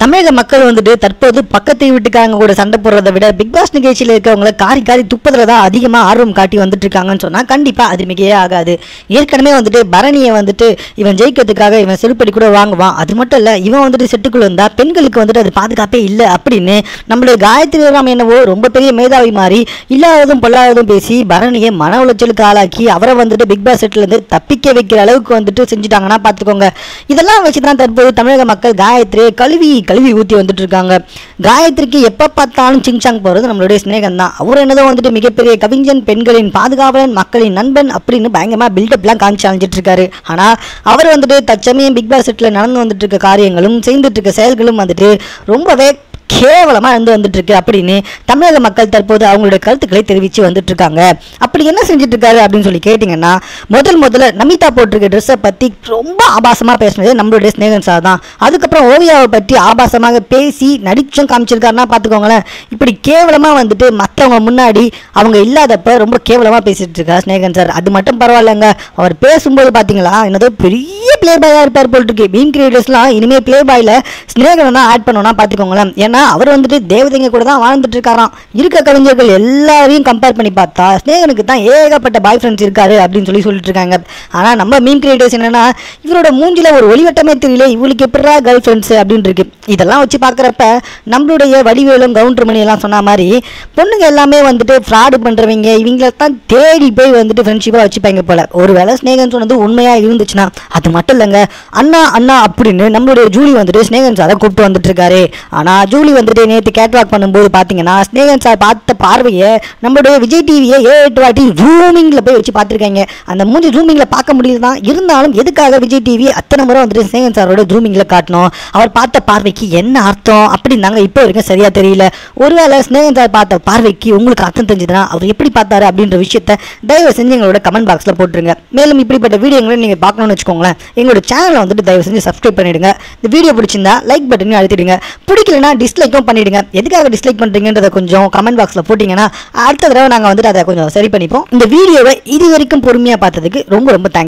தமிழக மக்கள் வந்துட்டு தற்போது பக்கத்து வீட்டுக்காரங்க கூட சண்டை போடுறதை விட பிக் பாஸ் நிகழ்ச்சியில் இருக்கவங்களை காரி காரி துப்பதுல தான் அதிகமாக ஆர்வம் காட்டி வந்துட்டு இருக்காங்கன்னு சொன்னால் கண்டிப்பாக அது மிகையே ஆகாது. ஏற்கனவே வந்துட்டு பரணியை வந்துட்டு இவன் ஜெயிக்கிறதுக்காக இவன் செருப்படி கூட வாங்குவான். அது மட்டும் இல்லை, இவன் வந்துட்டு செட்டுக்குள்ள இருந்தால் பெண்களுக்கு வந்துட்டு அது பாதுகாப்பே இல்லை அப்படின்னு நம்மளுடைய காயத்ரி ராம் என்னவோ ரொம்ப பெரிய மேதாவி மாறி இல்லாததும் பொல்லாததும் பேசி பரணியை மன உளைச்சலுக்கு ஆளாக்கி அவரை வந்துட்டு பிக் பாஸ் செட்லேருந்து தப்பிக்க வைக்கிற அளவுக்கு வந்துட்டு செஞ்சுட்டாங்கன்னா பார்த்துக்கோங்க. இதெல்லாம் வச்சு தான் தற்போது தமிழக மக்கள் காயத்ரி கழுவி ஊற்றி வந்துட்டு இருக்காங்க. காயத்ரிக்கு எப்போ பார்த்தாலும் சிங்சாங் போகிறது நம்மளுடைய ஸ்நேகன் தான். அவர் என்னதோ வந்துட்டு மிகப்பெரிய கவிஞன், பெண்களின் பாதுகாவலன், மக்களின் நண்பன் அப்படின்னு பயங்கரமாக பில்டப்லாம் காமிச்சு அழிஞ்சிட்டு இருக்காரு. ஆனால் அவர் வந்துட்டு தற்சமயம் பிக் பாஸ் செட்டில் நடந்து வந்துட்டு இருக்க காரியங்களும் செய்துட்டு இருக்க செயல்களும் வந்துட்டு ரொம்பவே கேவலமாக வந்துட்டு இருக்கு அப்படின்னு தமிழக மக்கள் தற்போது அவங்களுடைய கருத்துக்களை தெரிவித்து வந்துட்டு இருக்காங்க. அப்படி என்ன செஞ்சுட்டு இருக்காரு அப்படின்னு சொல்லி கேட்டிங்கன்னா, முதல்ல நமிதா போட்டிருக்க ட்ரெஸ்ஸை பற்றி ரொம்ப ஆபாசமாக பேசினது நம்மளுடைய ஸ்நேகன் சார் தான். அதுக்கப்புறம் ஓவியாவை பற்றி ஆபாசமாக பேசி நடிச்சும் காமிச்சிருக்காருன்னா பார்த்துக்கோங்களேன். இப்படி கேவலமாக வந்துட்டு மற்றவங்க முன்னாடி அவங்க இல்லாதப்ப ரொம்ப கேவலமாக பேசிட்டு இருக்கார் ஸ்நேகன் சார். அது மட்டும் பரவாயில்லைங்க, அவர் பேசும்போது பார்த்தீங்களா என்னதோ பெரிய பிளே பாயாக இருப்பார் போல் இருக்கு. மீம் கிரியேட்டர்ஸ்லாம் இனிமேல் பிளே பாயில் ஸ்நேகனை தான் ஆட் பண்ணோன்னா பார்த்துக்கோங்களேன். ஏன்னா அவர் வந்துட்டு தேவதைங்க கூட தான் வாழ்ந்துட்டு இருக்காராம். இருக்க கவிஞர்கள் எல்லாரையும் கம்பேர் பண்ணி பார்த்தா ஸ்நேகனுக்கு தான் ஏகப்பட்ட பாய் ஃப்ரெண்ட்ஸ் இருக்காரு அப்படின்னு சொல்லிட்டு இருக்காங்க. ஆனால் நம்ம மீம் கிரியேட்டர்ஸ் என்னன்னா, இவரோட மூஞ்சில ஒரு ஒளிவட்டமே தெரியல, இவளுக்கு எப்படா கேர்ள் ஃப்ரெண்ட்ஸ் அப்படின்னு இருக்கு. இதெல்லாம் வச்சு பார்க்குறப்ப நம்மளுடைய வடிவேலும் கவுண்டர் மணி எல்லாம் சொன்ன மாதிரி பொண்ணுங்க எல்லாமே வந்துட்டு ஃப்ராடு பண்ணுறவங்க, இவங்கள தான் தேடி போய் வந்துட்டு ஃப்ரெண்ட்ஷிப்பாக வச்சுப்பாங்க போல. ஒருவேளை ஸ்நேகன் சொன்னது உண்மையாக இருந்துச்சுன்னா அது மட்டும் இல்லைங்க, அண்ணா அப்படின்னு நம்மளுடைய ஜூலி வந்துட்டு ஸ்நேகன் சாரை கூப்பிட்டு வந்துட்டு இருக்காரு. ஆனால் ஜூலி வந்துட்டு நேற்று கேட்வாக் பண்ணும்போது பார்த்தீங்கன்னா ஸ்நேகன் சார் பார்த்த பார்வையை நம்மளுடைய விஜய் டிவியை 7 வாட்டி ஜூமிங்கில் போய் வச்சு பார்த்துருக்காங்க. அந்த மூஞ்சி ஜூமிங்கில் பார்க்க முடியுது தான், இருந்தாலும் எதுக்காக விஜய் டிவி அத்தனை முறை வந்துட்டு ஸ்நேகன் சாரோட ஜூமிங்கில் காட்டணும், அவர் பார்த்த பார்வைக்கு என்ன அர்த்தம் அப்படின்னு நாங்கள் இப்போ வரைக்கும் சரியாக தெரியல. ஒருவேளை ஸ்நேகன் சார் பார்த்த பார்வைக்கு உங்களுக்கு அர்த்தம் தெரிஞ்சதுன்னா அவர் எப்படி பார்த்தாரு அப்படின்ற விஷயத்தை தயவு செஞ்சு எங்களோட கமெண்ட் பாக்ஸில் போட்டுருங்க. மேலும் இப்படிப்பட்ட வீடியோங்களை நீங்கள் பார்க்கணும்னு வச்சுக்கோங்களேன், எங்களோட சேனலை வந்துட்டு தயவு செஞ்சு சப்ஸ்கிரைப் பண்ணிடுங்க. இந்த வீடியோ பிடிச்சிருந்தா லைக் பட்டனையும் அழுத்திடுங்க, பிடிக்கலனா டிஸ்லைக்கும் பண்ணிடுங்க. எதுக்காக டிஸ்லைக் பண்ணுறீங்கன்றதை கொஞ்சம் கமெண்ட் பாக்ஸில் போட்டிங்கன்னா அடுத்த தடவை நாங்கள் வந்துட்டு அதை கொஞ்சம் சரி பண்ணிப்போம். இந்த வீடியோவை இது வரைக்கும் பொறுமையாக பார்த்ததுக்கு ரொம்ப தேங்க்ஸ்.